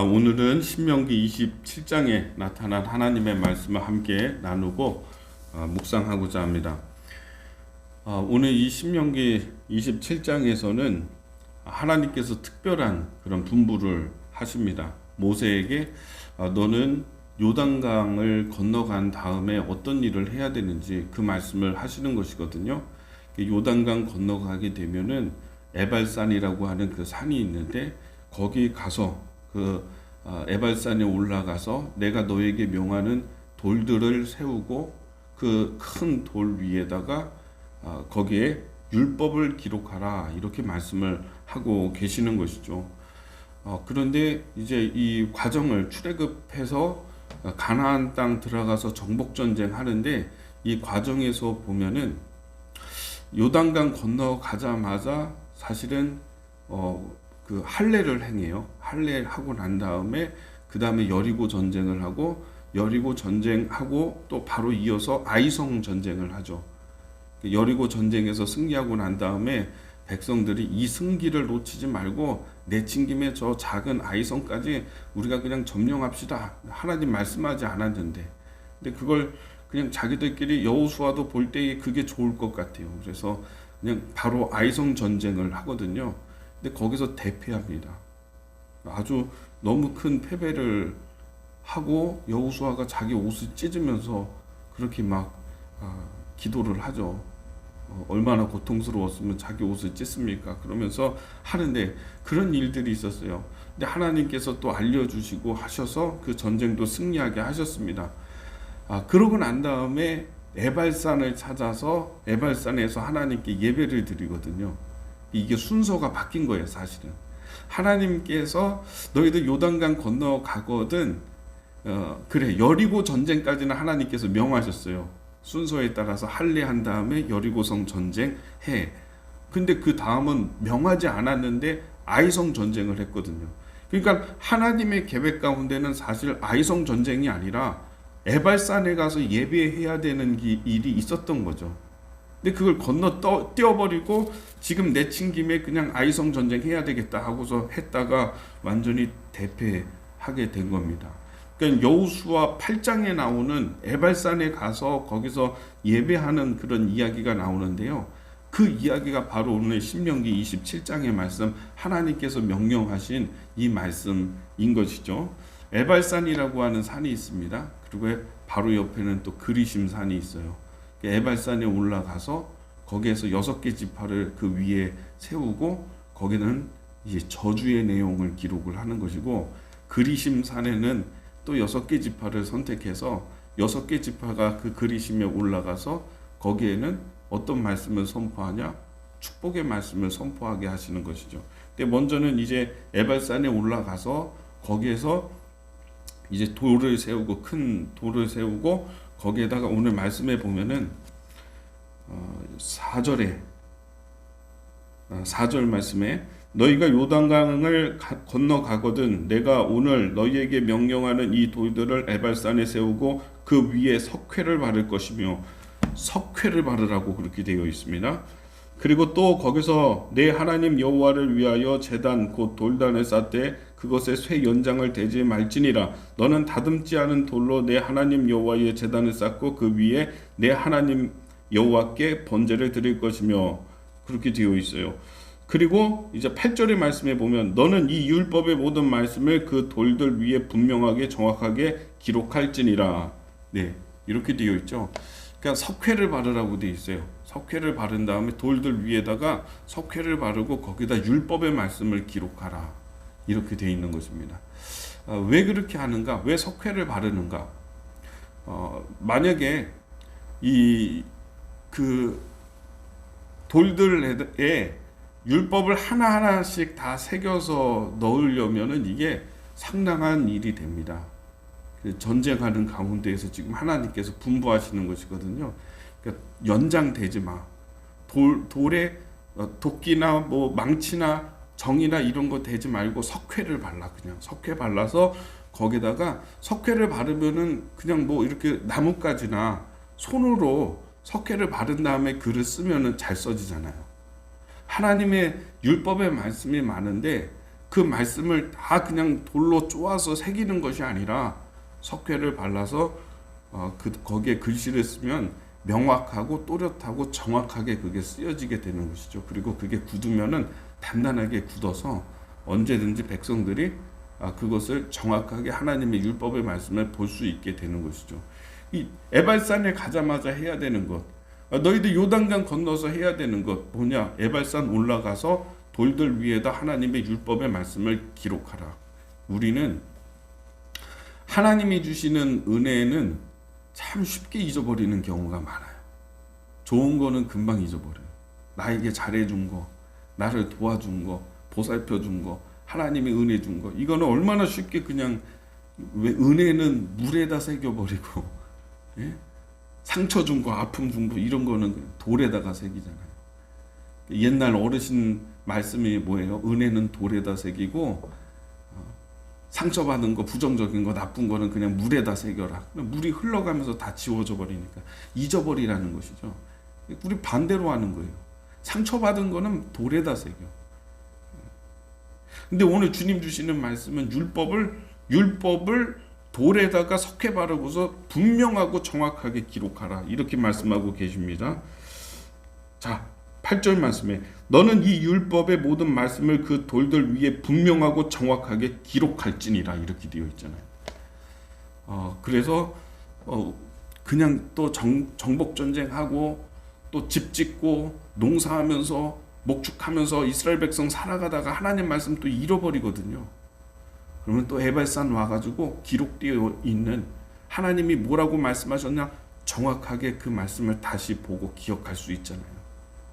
오늘은 신명기 27장에 나타난 하나님의 말씀을 함께 나누고 묵상하고자 합니다. 오늘 이 신명기 27장에서는 하나님께서 특별한 그런 분부를 하십니다. 모세에게 너는 요단강을 건너간 다음에 어떤 일을 해야 되는지 그 말씀을 하시는 것이거든요. 요단강 건너가게 되면은 에발산이라고 하는 그 산이 있는데 거기 가서 에발산에 올라가서 내가 너에게 명하는 돌들을 세우고 그 큰 돌 위에다가 거기에 율법을 기록하라 이렇게 말씀을 하고 계시는 것이죠. 그런데 이제 이 과정을 출애굽해서 가나안 땅 들어가서 정복 전쟁 하는데 이 과정에서 보면은 요단강 건너가자마자 사실은 그 할례를 행해요. 할례하고 난 다음에 그 다음에 여리고 전쟁을 하고 여리고 전쟁하고 또 바로 이어서 아이성 전쟁을 하죠. 여리고 전쟁에서 승리하고 난 다음에 백성들이 이 승기를 놓치지 말고 내친 김에 저 작은 아이성까지 우리가 그냥 점령합시다. 하나님 말씀하지 않았는데, 근데 그걸 그냥 자기들끼리 여호수아도 볼 때에 그게 좋을 것 같아요. 그래서 그냥 바로 아이성 전쟁을 하거든요. 근데 거기서 대패합니다. 아주 너무 큰 패배를 하고 여호수아가 자기 옷을 찢으면서 그렇게 막 기도를 하죠. 얼마나 고통스러웠으면 자기 옷을 찢습니까? 그러면서 하는데 그런 일들이 있었어요. 근데 하나님께서 또 알려주시고 하셔서 그 전쟁도 승리하게 하셨습니다. 그러고 난 다음에 에발산을 찾아서 에발산에서 하나님께 예배를 드리거든요. 이게 순서가 바뀐 거예요, 사실은. 하나님께서 너희들 요단강 건너가거든, 그래, 여리고 전쟁까지는 하나님께서 명하셨어요. 순서에 따라서 할례한 다음에 여리고성 전쟁 해. 근데 그 다음은 명하지 않았는데 아이성 전쟁을 했거든요. 그러니까 하나님의 계획 가운데는 사실 아이성 전쟁이 아니라 에발산에 가서 예배해야 되는 일이 있었던 거죠. 근데 그걸 건너 띄워버리고 지금 내친 김에 그냥 아이성 전쟁 해야 되겠다 하고서 했다가 완전히 대패하게 된 겁니다. 그러니까 여호수아 8장에 나오는 에발산에 가서 거기서 예배하는 그런 이야기가 나오는데요. 그 이야기가 바로 오늘 신명기 27장의 말씀, 하나님께서 명령하신 이 말씀인 것이죠. 에발산이라고 하는 산이 있습니다. 그리고 바로 옆에는 또 그리심 산이 있어요. 에발산에 올라가서 거기에서 6개 지파를 그 위에 세우고 거기는 이제 저주의 내용을 기록을 하는 것이고, 그리심 산에는 또 6개 지파를 선택해서 6개 지파가 그 그리심에 올라가서 거기에는 어떤 말씀을 선포하냐? 축복의 말씀을 선포하게 하시는 것이죠. 근데 먼저는 이제 에발산에 올라가서 거기에서 이제 돌을 세우고 큰 돌을 세우고 거기에다가 오늘 말씀에 보면은 4절 말씀에 너희가 요단강을 건너가거든 내가 오늘 너희에게 명령하는 이 돌들을 에발산에 세우고 그 위에 석회를 바를 것이며, 석회를 바르라고 그렇게 되어 있습니다. 그리고 또 거기서 내 하나님 여호와를 위하여 제단 곧 돌단을 쌓되 그것에 쇠 연장을 대지 말지니라. 너는 다듬지 않은 돌로 내 하나님 여호와의 제단을 쌓고 그 위에 내 하나님 여호와께 번제를 드릴 것이며, 그렇게 되어 있어요. 그리고 이제 8절의 말씀에 보면 너는 이 율법의 모든 말씀을 그 돌들 위에 분명하게 정확하게 기록할지니라. 네, 이렇게 되어 있죠. 그러니까 석회를 바르라고 되어 있어요. 석회를 바른 다음에 돌들 위에다가 석회를 바르고 거기다 율법의 말씀을 기록하라. 이렇게 되어 있는 것입니다. 왜 그렇게 하는가? 왜 석회를 바르는가? 만약에 그 돌들에 율법을 하나하나씩 다 새겨서 넣으려면은 이게 상당한 일이 됩니다. 전쟁하는 가운데에서 지금 하나님께서 분부하시는 것이거든요. 그러니까 연장되지 마. 돌에 도끼나 뭐 망치나 정이나 이런 거 대지 말고 석회를 발라. 그냥 석회 발라서 거기다가 석회를 바르면은 그냥 뭐 이렇게 나뭇가지나 손으로 석회를 바른 다음에 글을 쓰면은 잘 써지잖아요. 하나님의 율법의 말씀이 많은데 그 말씀을 다 그냥 돌로 쪼아서 새기는 것이 아니라 석회를 발라서 거기에 글씨를 쓰면 명확하고 또렷하고 정확하게 그게 쓰여지게 되는 것이죠. 그리고 그게 굳으면은 단단하게 굳어서 언제든지 백성들이 그것을 정확하게 하나님의 율법의 말씀을 볼 수 있게 되는 것이죠. 이 에발산에 가자마자 해야 되는 것, 너희들 요단강 건너서 해야 되는 것 뭐냐? 에발산 올라가서 돌들 위에다 하나님의 율법의 말씀을 기록하라. 우리는 하나님이 주시는 은혜는 참 쉽게 잊어버리는 경우가 많아요. 좋은 거는 금방 잊어버려요. 나에게 잘해준 거, 나를 도와준 거, 보살펴준 거, 하나님이 은혜 준 거, 이거는 얼마나 쉽게 그냥, 왜 은혜는 물에다 새겨버리고, 예? 상처 준 거, 아픔 준 거, 이런 거는 돌에다가 새기잖아요. 옛날 어르신 말씀이 뭐예요? 은혜는 돌에다 새기고 상처받은 거, 부정적인 거, 나쁜 거는 그냥 물에다 새겨라. 물이 흘러가면서 다 지워져 버리니까 잊어버리라는 것이죠. 우리 반대로 하는 거예요. 상처받은 거는 돌에다 새겨. 근데 오늘 주님 주시는 말씀은 율법을 돌에다가 석회 바르고서 분명하고 정확하게 기록하라, 이렇게 말씀하고 계십니다. 자, 8절 말씀에 너는 이 율법의 모든 말씀을 그 돌들 위에 분명하고 정확하게 기록할지니라, 이렇게 되어 있잖아요. 그래서 그냥 또 정복 전쟁하고 또 집 짓고 농사하면서 목축하면서 이스라엘 백성 살아가다가 하나님 말씀 또 잃어버리거든요. 그러면 또 에발산 와가지고 기록되어 있는 하나님이 뭐라고 말씀하셨냐, 정확하게 그 말씀을 다시 보고 기억할 수 있잖아요.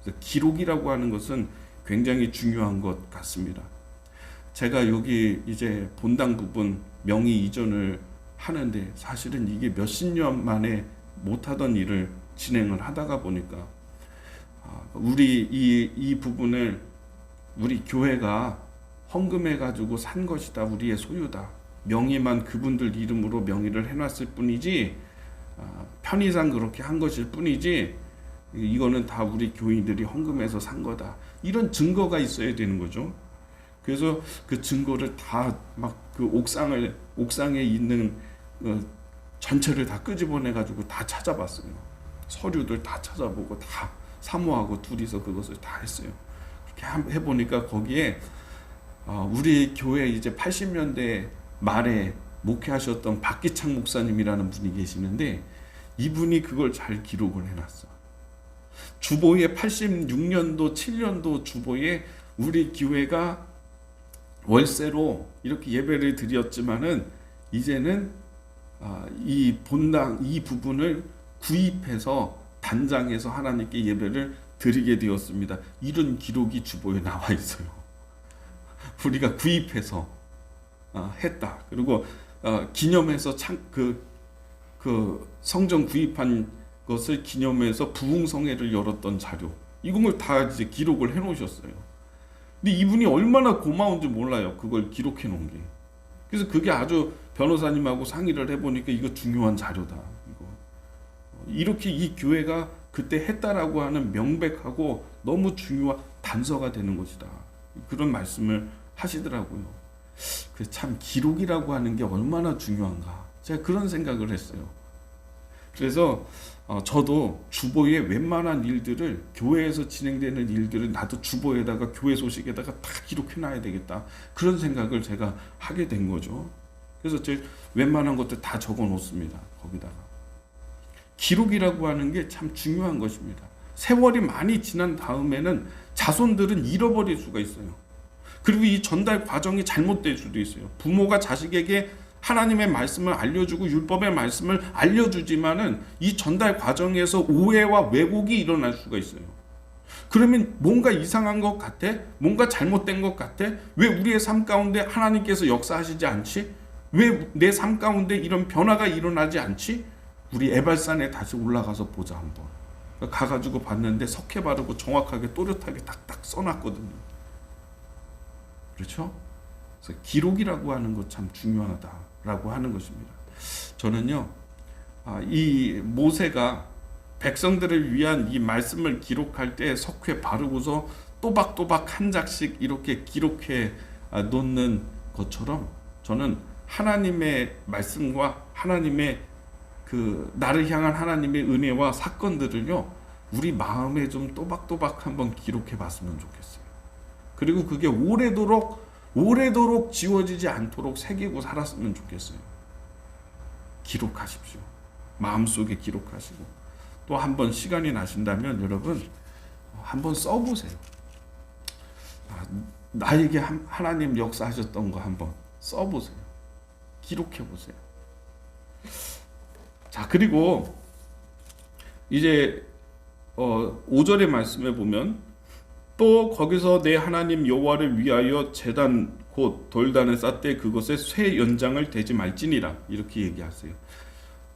그래서 기록이라고 하는 것은 굉장히 중요한 것 같습니다. 제가 여기 이제 본당 부분 명의 이전을 하는데 사실은 이게 몇십 년 만에 못하던 일을 진행을 하다가 보니까 우리 이 부분을 우리 교회가 헌금해 가지고 산 것이다, 우리의 소유다, 명의만 그분들 이름으로 명의를 해놨을 뿐이지 편의상 그렇게 한 것일 뿐이지 이거는 다 우리 교인들이 헌금해서 산 거다, 이런 증거가 있어야 되는 거죠. 그래서 그 증거를 다 막 그 옥상에 있는 전체를 다 끄집어내 가지고 다 찾아봤어요. 서류들 다 찾아보고 다 사모하고 둘이서 그것을 다 했어요. 그렇게 해보니까 거기에 우리 교회 이제 80년대 말에 목회하셨던 박기창 목사님이라는 분이 계시는데 이분이 그걸 잘 기록을 해놨어. 주보에 86년도 7년도 주보에 우리 교회가 월세로 이렇게 예배를 드렸지만은 이제는 이 본당 이 부분을 구입해서 단장해서 하나님께 예배를 드리게 되었습니다. 이런 기록이 주보에 나와 있어요. 우리가 구입해서 했다. 그리고 기념해서 그 성전 구입한 것을 기념해서 부흥성회를 열었던 자료, 이걸 다 이제 기록을 해놓으셨어요. 근데 이분이 얼마나 고마운지 몰라요, 그걸 기록해 놓은 게. 그래서 그게 아주 변호사님하고 상의를 해보니까 이거 중요한 자료다. 이렇게 이 교회가 그때 했다라고 하는 명백하고 너무 중요한 단서가 되는 것이다, 그런 말씀을 하시더라고요. 그래서 참 기록이라고 하는 게 얼마나 중요한가, 제가 그런 생각을 했어요. 그래서 저도 주보에 웬만한 일들을, 교회에서 진행되는 일들을 나도 주보에다가 교회 소식에다가 다 기록해 놔야 되겠다, 그런 생각을 제가 하게 된 거죠. 그래서 제 웬만한 것들 다 적어 놓습니다, 거기다가. 기록이라고 하는 게 참 중요한 것입니다. 세월이 많이 지난 다음에는 자손들은 잃어버릴 수가 있어요. 그리고 이 전달 과정이 잘못될 수도 있어요. 부모가 자식에게 하나님의 말씀을 알려주고 율법의 말씀을 알려주지만은 이 전달 과정에서 오해와 왜곡이 일어날 수가 있어요. 그러면 뭔가 이상한 것 같아? 뭔가 잘못된 것 같아? 왜 우리의 삶 가운데 하나님께서 역사하시지 않지? 왜 내 삶 가운데 이런 변화가 일어나지 않지? 우리 에발산에 다시 올라가서 보자 한번. 가가지고 봤는데 석회 바르고 정확하게 또렷하게 딱딱 써놨거든요. 그렇죠? 그래서 기록이라고 하는 것 참 중요하다라고 하는 것입니다. 저는요, 이 모세가 백성들을 위한 이 말씀을 기록할 때 석회 바르고서 또박또박 한 장씩 이렇게 기록해 놓는 것처럼 저는 하나님의 말씀과 하나님의 그 나를 향한 하나님의 은혜와 사건들을요, 우리 마음에 좀 또박또박 한번 기록해 봤으면 좋겠어요. 그리고 그게 오래도록 지워지지 않도록 새기고 살았으면 좋겠어요. 기록하십시오. 마음속에 기록하시고, 또 한번 시간이 나신다면 여러분 한번 써보세요. 나에게 하나님 역사하셨던 거 한번 써보세요. 기록해보세요. 자, 그리고 이제 5절의 말씀에 보면, 또 거기서 내 하나님 여호와를 위하여 제단 곧 돌단을 쌓되 그것에 쇠 연장을 대지 말지니라, 이렇게 얘기하세요.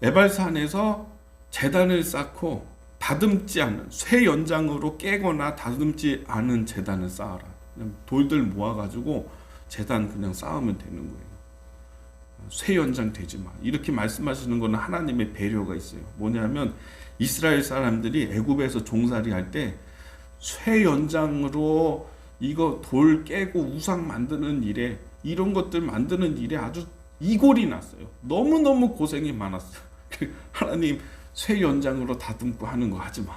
에발산에서 제단을 쌓고 다듬지 않은 쇠 연장으로 깨거나 다듬지 않은 제단을 쌓아라. 그냥 돌들 모아가지고 제단 그냥 쌓으면 되는 거예요. 쇠 연장 되지 마, 이렇게 말씀하시는 거는 하나님의 배려가 있어요. 뭐냐면 이스라엘 사람들이 애굽에서 종살이 할 때 쇠 연장으로 이거 돌 깨고 우상 만드는 일에, 이런 것들 만드는 일에 아주 이골이 났어요. 너무너무 고생이 많았어요. 하나님, 쇠 연장으로 다듬고 하는 거 하지 마.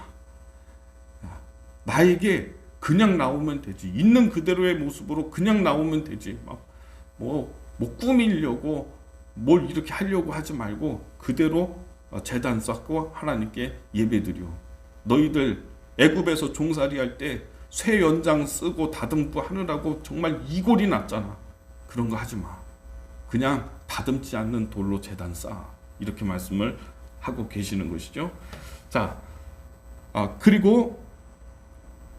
나에게 그냥 나오면 되지. 있는 그대로의 모습으로 그냥 나오면 되지. 뭐 꾸미려고 뭘 이렇게 하려고 하지 말고 그대로 제단 쌓고 하나님께 예배드려. 너희들 애굽에서 종살이 할 때 쇠 연장 쓰고 다듬고 하느라고 정말 이골이 났잖아. 그런 거 하지 마. 그냥 다듬지 않는 돌로 제단 쌓아. 이렇게 말씀을 하고 계시는 것이죠. 자, 그리고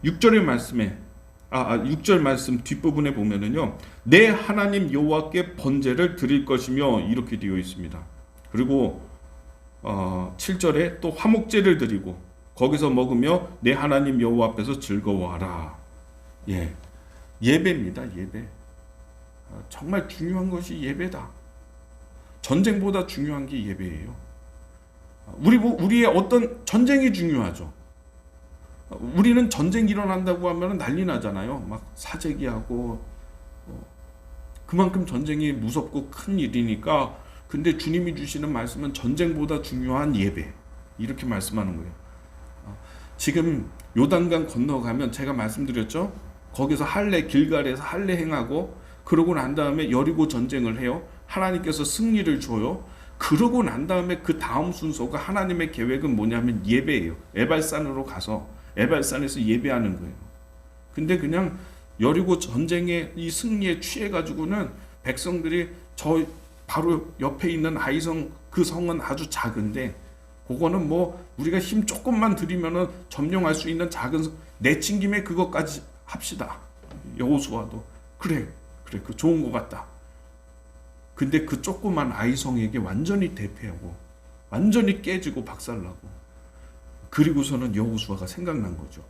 6절의 말씀에 6절 말씀 뒷부분에 보면은요, 내 하나님 여호와께 번제를 드릴 것이며, 이렇게 되어 있습니다. 그리고 7절에 또 화목제를 드리고 거기서 먹으며 내 하나님 여호와 앞에서 즐거워하라. 예배입니다. 예배. 정말 중요한 것이 예배다. 전쟁보다 중요한 게 예배예요. 우리의 어떤 전쟁이 중요하죠. 우리는 전쟁 일어난다고 하면 난리 나잖아요. 막 사재기하고, 그만큼 전쟁이 무섭고 큰 일이니까. 근데 주님이 주시는 말씀은 전쟁보다 중요한 예배, 이렇게 말씀하는 거예요. 지금 요단강 건너가면 제가 말씀드렸죠. 거기서 길갈에서 할례 행하고, 그러고 난 다음에 여리고 전쟁을 해요. 하나님께서 승리를 줘요. 그러고 난 다음에 그 다음 순서가, 하나님의 계획은 뭐냐면 예배예요. 에발산으로 가서 에발산에서 예배하는 거예요. 근데 그냥 여리고 전쟁의 이 승리에 취해가지고는 백성들이 저 바로 옆에 있는 아이성, 그 성은 아주 작은데, 그거는 뭐 우리가 힘 조금만 들이면은 점령할 수 있는 작은 성, 내친김에 그것까지 합시다. 여호수아도 그래 그 좋은 것 같다. 근데 그 조그만 아이성에게 완전히 대패하고 완전히 깨지고 박살나고, 그리고서는 여호수아가 생각난 거죠.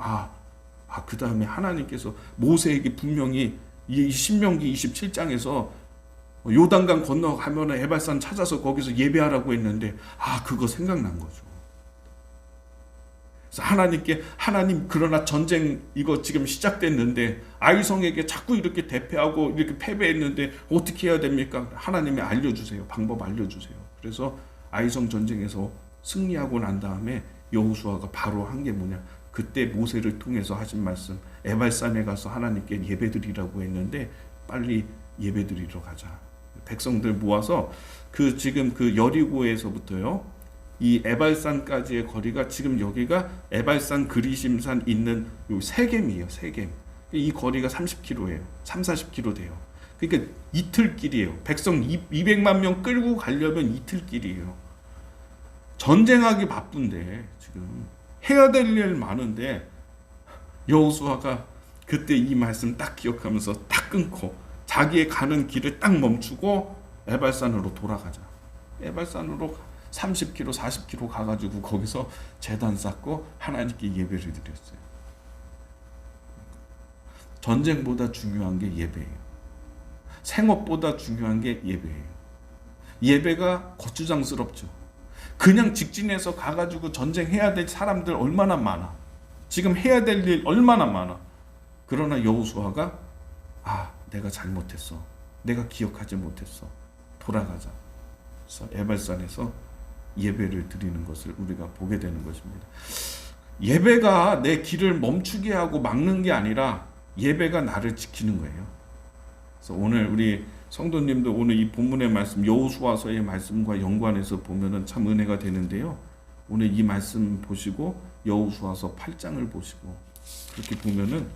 그 다음에 하나님께서 모세에게 분명히 이 신명기 27장에서 요단강 건너가면 에발산 찾아서 거기서 예배하라고 했는데, 그거 생각난 거죠. 그래서 하나님 그러나 전쟁 이거 지금 시작됐는데 아이성에게 자꾸 이렇게 대패하고 이렇게 패배했는데 어떻게 해야 됩니까? 하나님이 알려주세요. 방법 알려주세요. 그래서 아이성 전쟁에서 승리하고 난 다음에 여호수아가 바로 한 게 뭐냐, 그때 모세를 통해서 하신 말씀, 에발산에 가서 하나님께 예배드리라고 했는데 빨리 예배드리러 가자. 백성들 모아서 지금 여리고에서부터요, 이 에발산까지의 거리가, 지금 여기가 에발산, 그리심산 있는 요 세겜이에요. 세겜. 이 거리가 30km예요. 30-40km 돼요. 그러니까 이틀 길이에요. 백성 200만 명 끌고 가려면 이틀 길이에요. 전쟁하기 바쁜데 지금 해야 될 일 많은데, 여호수아가 그때 이 말씀 딱 기억하면서 딱 끊고 자기의 가는 길을 딱 멈추고 에발산으로 돌아가자. 에발산으로 30km, 40km 가가지고 거기서 제단 쌓고 하나님께 예배를 드렸어요. 전쟁보다 중요한 게 예배예요. 생업보다 중요한 게 예배예요. 예배가 거추장스럽죠. 그냥 직진해서 가가지고 전쟁해야 될 사람들 얼마나 많아. 지금 해야 될 일 얼마나 많아. 그러나 여호수아가 내가 잘못했어. 내가 기억하지 못했어. 돌아가자. 그래서 에발산에서 예배를 드리는 것을 우리가 보게 되는 것입니다. 예배가 내 길을 멈추게 하고 막는 게 아니라 예배가 나를 지키는 거예요. 그래서 오늘 우리 성도님들 오늘 이 본문의 말씀 여호수아서의 말씀과 연관해서 보면은 참 은혜가 되는데요. 오늘 이 말씀 보시고 여호수아서 8장을 보시고 그렇게 보면은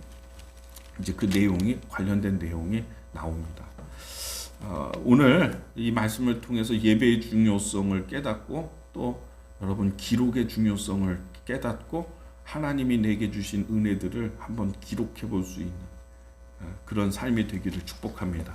이제 그 내용이 관련된 내용이 나옵니다. 오늘 이 말씀을 통해서 예배의 중요성을 깨닫고 또 여러분 기록의 중요성을 깨닫고 하나님이 내게 주신 은혜들을 한번 기록해 볼 수 있는 그런 삶이 되기를 축복합니다.